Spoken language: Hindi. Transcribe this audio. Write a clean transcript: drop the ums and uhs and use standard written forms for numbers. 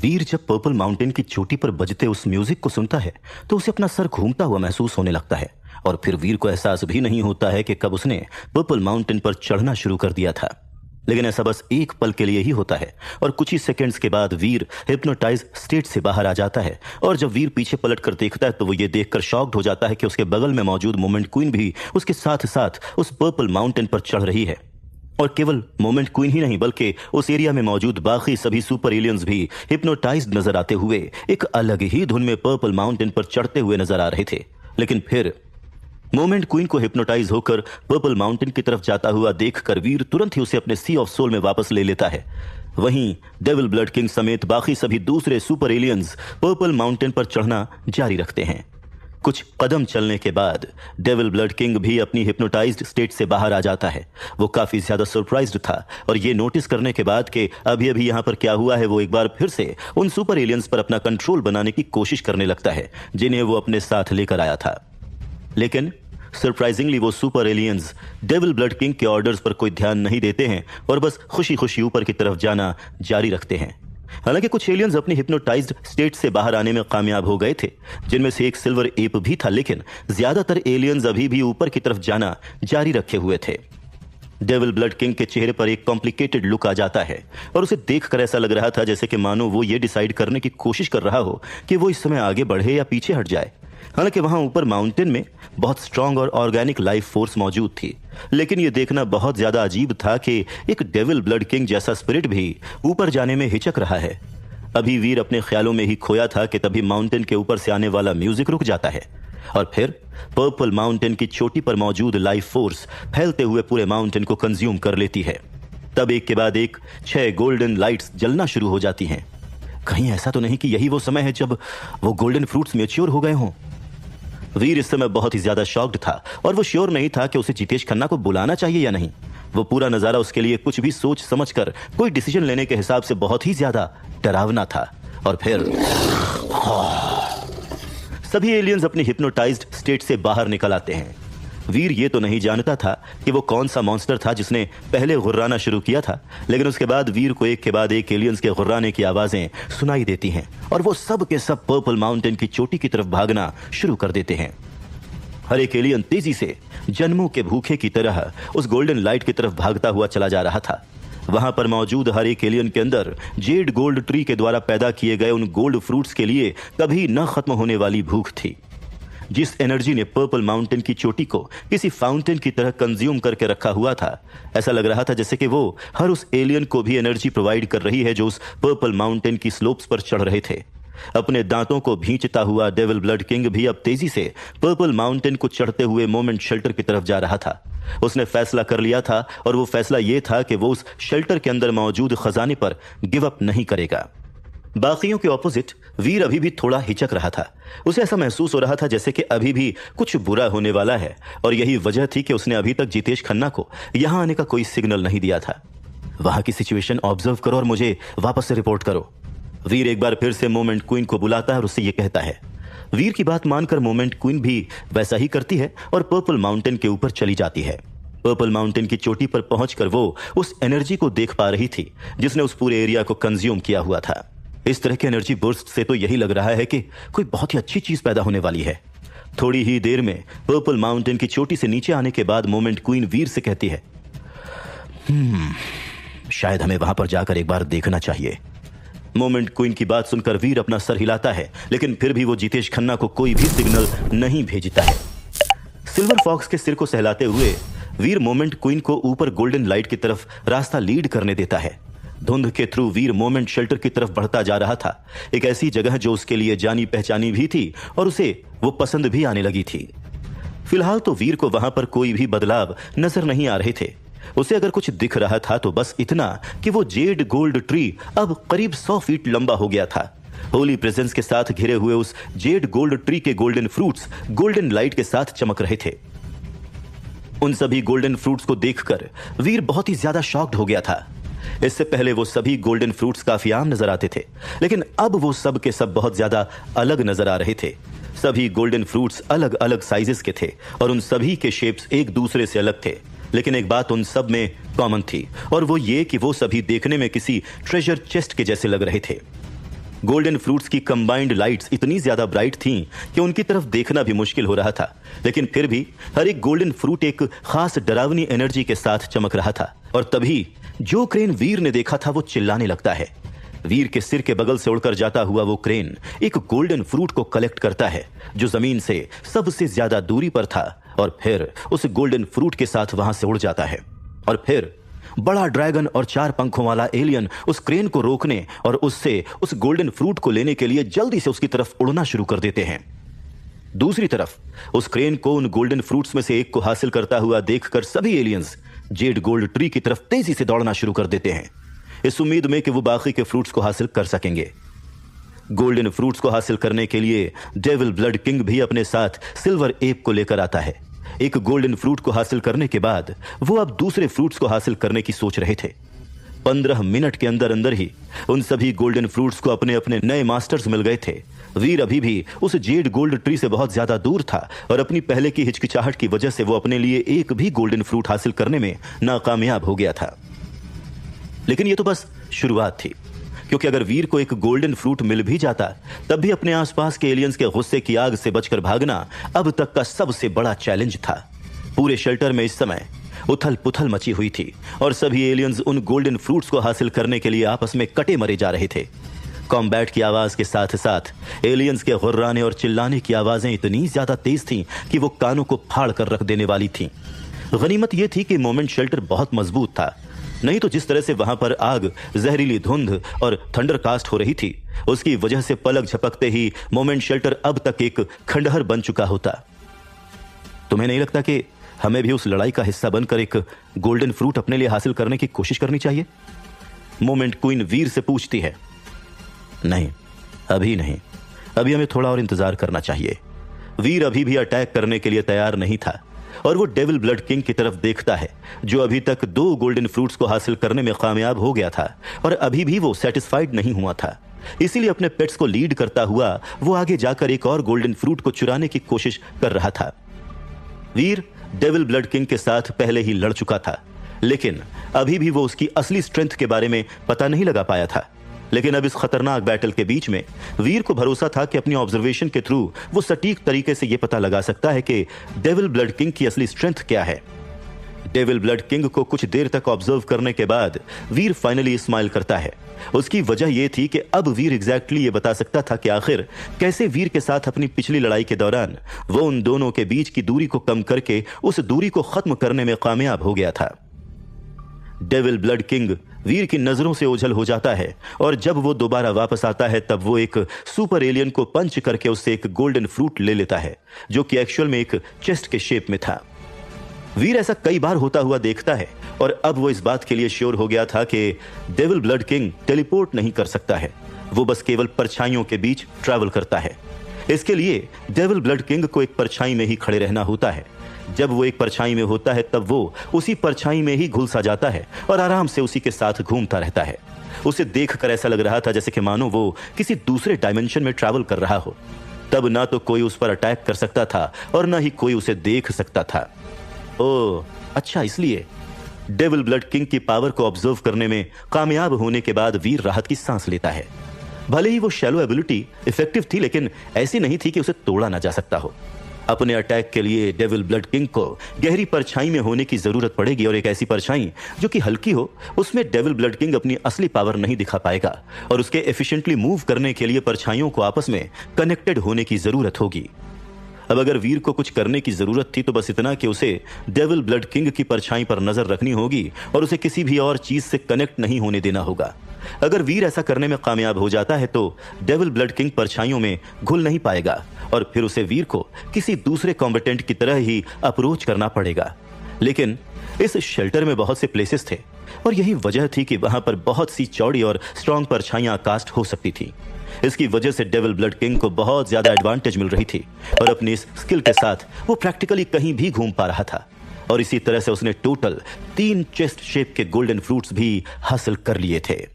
वीर जब पर्पल माउंटेन की चोटी पर बजते उस म्यूजिक को सुनता है तो उसे अपना सर घूमता हुआ महसूस होने लगता है और फिर वीर को एहसास भी नहीं होता है कि कब उसने पर्पल माउंटेन पर चढ़ना शुरू कर दिया था। लेकिन ऐसा बस एक पल के लिए ही होता है और कुछ ही सेकंड्स के बाद वीर हिप्नोटाइज स्टेट से बाहर आ जाता है। और जब वीर पीछे पलट कर देखता है तो वो ये देखकर शॉक्ड हो जाता है कि उसके बगल में मौजूद मोमेंट क्वीन भी उसके साथ साथ उस पर्पल माउंटेन पर चढ़ रही है। और केवल मोमेंट क्वीन ही नहीं बल्कि उस एरिया में मौजूद बाकी सभी सुपर एलियंस भी हिप्नोटाइज्ड नजर आते हुए एक अलग ही धुन में पर्पल माउंटेन पर चढ़ते हुए नजर आ रहे थे। लेकिन फिर मोमेंट क्वीन को हिप्नोटाइज होकर पर्पल माउंटेन की तरफ जाता हुआ देखकर वीर तुरंत ही उसे अपने सी ऑफ सोल में वापस ले लेता है। वहीं डेविल ब्लड किंग समेत बाकी सभी दूसरे सुपर एलियंस पर्पल माउंटेन पर चढ़ना जारी रखते हैं। कुछ कदम चलने के बाद डेविल ब्लड किंग भी अपनी हिप्नोटाइज्ड स्टेट से बाहर आ जाता है। वो काफी ज्यादा सरप्राइज्ड था और ये नोटिस करने के बाद कि अभी अभी यहां पर क्या हुआ है, वो एक बार फिर से उन सुपर एलियंस पर अपना कंट्रोल बनाने की कोशिश करने लगता है जिन्हें वो अपने साथ लेकर आया था। लेकिन सरप्राइजिंगली वो super aliens devil blood king के ऑर्डर्स पर कोई ध्यान नहीं देते हैं और बस खुशी खुशी ऊपर की तरफ जाना जारी रखते हैं। हालांकि कुछ एलियंस अपनी हिप्नोटाइज्ड स्टेट से बाहर आने में कामयाब हो गए थे, जिनमें से एक सिल्वर एप भी था, लेकिन ज्यादातर एलियंस अभी भी ऊपर की तरफ जाना जारी रखे हुए थे। डेविल ब्लड किंग के चेहरे पर एक कॉम्प्लिकेटेड लुक आ जाता है और उसे देखकर ऐसा लग रहा था जैसे कि मानो वो ये डिसाइड करने की कोशिश कर रहा हो कि वो इस समय आगे बढ़े या पीछे हट जाए। हालांकि वहां ऊपर माउंटेन में बहुत स्ट्रांग और ऑर्गेनिक लाइफ फोर्स मौजूद थी, लेकिन यह देखना बहुत ज्यादा अजीब था कि एक डेविल ब्लड किंग जैसा स्पिरिट भी ऊपर जाने में हिचक रहा है। अभी वीर अपने ख्यालों में ही खोया था कि तभी माउंटेन के ऊपर से आने वाला म्यूजिक रुक जाता है और फिर पर्पल माउंटेन की चोटी पर मौजूद लाइफ फोर्स फैलते हुए पूरे माउंटेन को कंज्यूम कर लेती है। तब एक के बाद एक 6 गोल्डन लाइट्स जलना शुरू हो जाती हैं। कहीं ऐसा तो नहीं कि यही वो समय है जब वो गोल्डन फ्रूट्स मैच्योर हो गए हों? वीर इस समय बहुत ही ज्यादा शॉक्ड था और वो श्योर नहीं था कि उसे जितेश खन्ना को बुलाना चाहिए या नहीं। वो पूरा नजारा उसके लिए कुछ भी सोच समझकर कोई डिसीजन लेने के हिसाब से बहुत ही ज्यादा डरावना था। और फिर सभी एलियंस अपनी हिप्नोटाइज्ड स्टेट से बाहर निकल आते हैं। वीर ये तो नहीं जानता था कि वो कौन सा मॉन्स्टर था जिसने पहले गुर्राना शुरू किया था, लेकिन उसके बाद वीर को एक के बाद एक एलियंस के गुर्राने की आवाजें सुनाई देती हैं और वो सब के सब पर्पल माउंटेन की चोटी की तरफ भागना शुरू कर देते हैं। हर एक एलियन तेजी से जन्मों के भूखे की तरह उस गोल्डन लाइट की तरफ भागता हुआ चला जा रहा था। वहां पर मौजूद हर एक एलियन के अंदर जेड गोल्ड ट्री के द्वारा पैदा किए गए उन गोल्ड फ्रूट्स के लिए कभी न खत्म होने वाली भूख थी। जिस एनर्जी ने पर्पल माउंटेन की चोटी को किसी फाउंटेन की तरह कंज्यूम करके रखा हुआ था, ऐसा लग रहा था जैसे कि वो हर उस एलियन को भी एनर्जी प्रोवाइड कर रही है जो उस पर्पल माउंटेन की स्लोप्स पर चढ़ रहे थे। अपने दांतों को भींचता हुआ डेविल ब्लड किंग भी अब तेजी से पर्पल माउंटेन को चढ़ते हुए मोमेंट शेल्टर की तरफ जा रहा था। उसने फैसला कर लिया था और वो फैसला ये था कि वो उस शेल्टर के अंदर मौजूद खजाने पर गिव अप नहीं करेगा। बाकियों के ऑपोजिट वीर अभी भी थोड़ा हिचक रहा था। उसे ऐसा महसूस हो रहा था जैसे कि अभी भी कुछ बुरा होने वाला है और यही वजह थी कि उसने अभी तक जितेश खन्ना को यहां आने का कोई सिग्नल नहीं दिया था। वहां की सिचुएशन ऑब्जर्व करो और मुझे वापस से रिपोर्ट करो। वीर एक बार फिर से मोमेंट क्वीन को बुलाता है और उससे यह कहता है। वीर की बात मानकर मोमेंट क्वीन भी वैसा ही करती है और पर्पल माउंटेन के ऊपर चली जाती है। पर्पल माउंटेन की चोटी पर पहुंचकर वो उस एनर्जी को देख पा रही थी जिसने उस पूरे एरिया को कंज्यूम किया हुआ था। इस तरह के एनर्जी बर्स्ट से तो यही लग रहा है कि कोई बहुत ही अच्छी चीज पैदा होने वाली है। थोड़ी ही देर में पर्पल माउंटेन की चोटी से नीचे आने के बाद मोमेंट क्वीन वीर से कहती है, शायद हमें वहां पर जाकर एक बार देखना चाहिए। मोमेंट क्वीन की बात सुनकर वीर अपना सर हिलाता है, लेकिन फिर भी वो जितेश खन्ना को कोई भी सिग्नल नहीं भेजता है। सिल्वर फॉक्स के सिर को सहलाते हुए वीर मोमेंट क्वीन को ऊपर गोल्डन लाइट की तरफ रास्ता लीड करने देता है। धुंध के थ्रू वीर मोमेंट शेल्टर की तरफ बढ़ता जा रहा था, एक ऐसी जगह जो उसके लिए जानी पहचानी भी थी और उसे वो पसंद भी आने लगी थी। फिलहाल तो वीर को वहां पर कोई भी बदलाव नजर नहीं आ रहे थे। उसे अगर कुछ दिख रहा था तो बस इतना कि वो जेड गोल्ड ट्री अब करीब 100 फीट लंबा हो गया था। होली प्रेजेंस के साथ घिरे हुए उस जेड गोल्ड ट्री के गोल्डन फ्रूट्स गोल्डन लाइट के साथ चमक रहे थे। उन सभी गोल्डन फ्रूट्स को देखकर वीर बहुत ही ज्यादा शॉक्ड हो गया था। इससे पहले वो सभी गोल्डन फ्रूट्स काफी आम नजर आते थे, लेकिन अब वो सब के सब बहुत ज्यादा अलग नजर आ रहे थे। सभी गोल्डन फ्रूट्स अलग अलग साइजेस के थे और उन सभी के शेप्स एक दूसरे से अलग थे, लेकिन एक बात उन सब में कॉमन थी और वो ये कि वो सभी देखने में किसी ट्रेजर चेस्ट के जैसे लग रहे थे। गोल्डन फ्रूट्स की कंबाइंड लाइट्स इतनी ज्यादा ब्राइट थीं कि उनकी तरफ देखना भी मुश्किल हो रहा था, लेकिन फिर भी हर एक गोल्डन फ्रूट एक खास डरावनी एनर्जी के साथ चमक रहा था। और तभी जो क्रेन वीर ने देखा था वो चिल्लाने लगता है। वीर के सिर के बगल से उड़कर जाता हुआ वो क्रेन एक गोल्डन फ्रूट को कलेक्ट करता है जो जमीन से सबसे ज्यादा दूरी पर था, और फिर उस गोल्डन फ्रूट के साथ वहां से उड़ जाता है। और फिर बड़ा ड्रैगन और 4 पंखों वाला एलियन उस क्रेन को रोकने और उससे उस गोल्डन फ्रूट को लेने के लिए जल्दी से उसकी तरफ उड़ना शुरू कर देते हैं। दूसरी तरफ उस क्रेन को उन गोल्डन फ्रूट्स में से एक को हासिल करता हुआ देखकर सभी एलियंस जेड गोल्ड ट्री की तरफ तेजी से दौड़ना शुरू कर देते हैं, इस उम्मीद में कि वो बाकी के फ्रूट्स को हासिल कर सकेंगे। गोल्डन फ्रूट्स को हासिल करने के लिए डेविल ब्लड किंग भी अपने साथ सिल्वर एप को लेकर आता है। एक गोल्डन फ्रूट को हासिल करने के बाद वो अब दूसरे फ्रूट्स को हासिल करने की सोच रहे थे। 15 मिनट के अंदर अंदर ही उन सभी गोल्डन फ्रूट्स को अपने अपने नए मास्टर्स मिल गए थे। वीर अभी भी उस जेड गोल्ड ट्री से बहुत ज्यादा दूर था और अपनी पहले की हिचकिचाहट की वजह से वो अपने लिए एक भी गोल्डन फ्रूट हासिल करने में नाकामयाब हो गया था। लेकिन ये तो बस शुरुआत थी, क्योंकि अगर वीर को एक गोल्डन फ्रूट मिल भी जाता तब भी अपने आसपास के एलियंस के गुस्से की आग से बचकर भागना अब तक का सबसे बड़ा चैलेंज था। पूरे शेल्टर में इस समय उथल पुथल मची हुई थी और सभी एलियंस उन गोल्डन फ्रूट्स को हासिल करने के लिए आपस में कटे मरे जा रहे थे। कॉम्बैट की आवाज के साथ साथ एलियंस के गुर्राने और चिल्लाने की आवाजें इतनी ज्यादा तेज थीं कि वो कानों को फाड़ कर रख देने वाली थीं। गनीमत यह थी कि मोमेंट शेल्टर बहुत मजबूत था, नहीं तो जिस तरह से वहां पर आग, जहरीली धुंध और थंडरकास्ट हो रही थी, उसकी वजह से पलक झपकते ही मोमेंट शेल्टर अब तक एक खंडहर बन चुका होता। तुम्हें नहीं लगता कि हमें भी उस लड़ाई का हिस्सा बनकर एक गोल्डन फ्रूट अपने लिए हासिल करने की कोशिश करनी चाहिए? मोमेंट क्वीन वीर से पूछती है। नहीं, अभी नहीं, अभी हमें थोड़ा और इंतजार करना चाहिए। वीर अभी भी अटैक करने के लिए तैयार नहीं था और वो डेविल ब्लड किंग की तरफ देखता है, जो अभी तक 2 गोल्डन फ्रूट्स को हासिल करने में कामयाब हो गया था और अभी भी वो सेटिस्फाइड नहीं हुआ था। इसीलिए अपने पेट्स को लीड करता हुआ वो आगे जाकर एक और गोल्डन फ्रूट को चुराने की कोशिश कर रहा था। वीर डेविल ब्लड किंग के साथ पहले ही लड़ चुका था, लेकिन अभी भी वो उसकी असली स्ट्रेंथ के बारे में पता नहीं लगा पाया था। लेकिन अब इस खतरनाक बैटल के बीच में वीर को भरोसा था कि अपनी ऑब्जर्वेशन के थ्रू वो सटीक तरीके से यह पता लगा सकता है कि डेविल ब्लड किंग की असली स्ट्रेंथ क्या है। डेविल ब्लड किंग को कुछ देर तक ऑब्जर्व करने के बाद वीर फाइनली स्माइल करता है। उसकी वजह यह थी कि अब वीर एग्जैक्टली ये बता सकता था कि आखिर कैसे वीर के साथ अपनी पिछली लड़ाई के दौरान वो उन दोनों के बीच की दूरी को कम करके उस दूरी को खत्म करने में कामयाब हो गया था। डेविल ब्लड किंग वीर की नजरों से ओझल हो जाता है और जब वो दोबारा वापस आता है तब वो एक सुपर एलियन को पंच करके उससे एक गोल्डन फ्रूट ले लेता है, जो कि एक्चुअल में एक चेस्ट के शेप में था। वीर ऐसा कई बार होता हुआ देखता है और अब वो इस बात के लिए श्योर हो गया था कि डेविल ब्लड किंग टेलीपोर्ट नहीं कर सकता है, वो बस केवल परछाइयों के बीच ट्रैवल करता है। इसके लिए डेविल ब्लड किंग को एक परछाई में ही खड़े रहना होता है। जब वो एक परछाई में होता है तब वो उसी परछाई में ही घुल सा जाता है और आराम से उसी के साथ घूमता रहता है। उसे देखकर ऐसा लग रहा था जैसे कि मानो वो किसी दूसरे डायमेंशन में ट्रैवल कर रहा हो। तब ना तो कोई उस पर अटैक कर सकता था और ना ही कोई उसे देख सकता था। ओह अच्छा, इसलिए डेविल ब्लड किंग की पावर को ऑब्जर्व करने में कामयाब होने के बाद वीर राहत की सांस लेता है। भले ही वो शैलो एबिलिटी इफेक्टिव थी, लेकिन ऐसी नहीं थी कि उसे तोड़ा ना जा सकता हो। अपने अटैक के लिए डेविल ब्लड किंग को गहरी परछाई में होने की जरूरत पड़ेगी और एक ऐसी परछाई जो कि हल्की हो, उसमें डेविल ब्लड किंग अपनी असली पावर नहीं दिखा पाएगा और उसके एफिशिएंटली मूव करने के लिए परछाइयों को आपस में कनेक्टेड होने की जरूरत होगी। अब अगर वीर को कुछ करने की जरूरत थी तो बस इतना कि उसे डेविल ब्लड किंग की परछाई पर नजर रखनी होगी और उसे किसी भी और चीज से कनेक्ट नहीं होने देना होगा। अगर वीर ऐसा करने में कामयाब हो जाता है तो डेविल ब्लड किंग परछाइयों में घुल नहीं पाएगा और फिर उसे वीर को किसी दूसरे कॉम्बेटेंट की तरह ही अप्रोच करना पड़ेगा। लेकिन इस शेल्टर में बहुत से प्लेसेस थे और यही वजह थी कि वहां पर बहुत सी चौड़ी और स्ट्रॉन्ग परछाइयां कास्ट हो सकती थी। इसकी वजह से डेविल ब्लड किंग को बहुत ज्यादा एडवांटेज मिल रही थी और अपनी इस स्किल के साथ वो प्रैक्टिकली कहीं भी घूम पा रहा था और इसी तरह से उसने टोटल 3 चेस्ट शेप के गोल्डन फ्रूट्स भी हासिल कर लिए थे।